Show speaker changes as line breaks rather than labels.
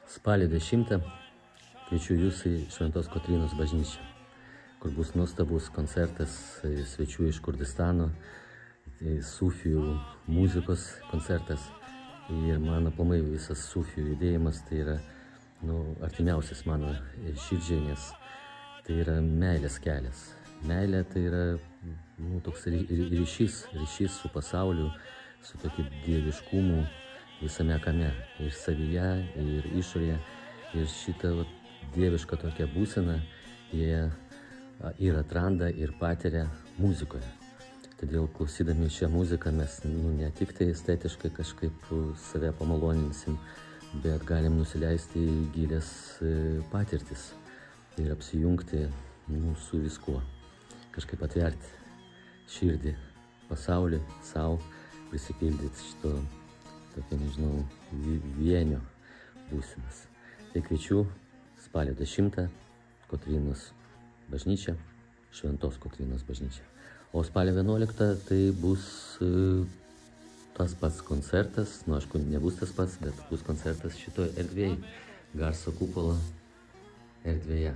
Spalio 10 kviečiu jūs į Šventos Kotrynos bažnyčią, kur bus nuostabus koncertas svečių iš Kurdistano, sufijų muzikos koncertas. Ir mano aplamai visas sufijų judėjimas tai yra artimiausias mano širdžiai, nes tai yra meilės kelias. Meilė tai yra toks ryšys su pasauliu, su tokiu dieviškumu visame kame, ir savyje, ir išorėje. Ir šitą dievišką tokią būseną jie ir atranda, ir patiria muzikoje. Todėl klausydami šią muziką mes ne tik tai estetiškai kažkaip save pamaloninsim, bet galim nusileisti į gilias patirtis ir apsijungti su viskuo. Kažkaip atverti širdį, pasaulį, savo, prisipildyti šito tokio, vienio būsenas. Tai kviečiu spalio 10 Kotrynos bažnyčia, Šventos Kotrynos bažnyčia. O spalio 11 tai bus tas pats koncertas, aišku, nebus tas pats, bet bus koncertas šitoje erdvėje, Garso kupolo erdvėje.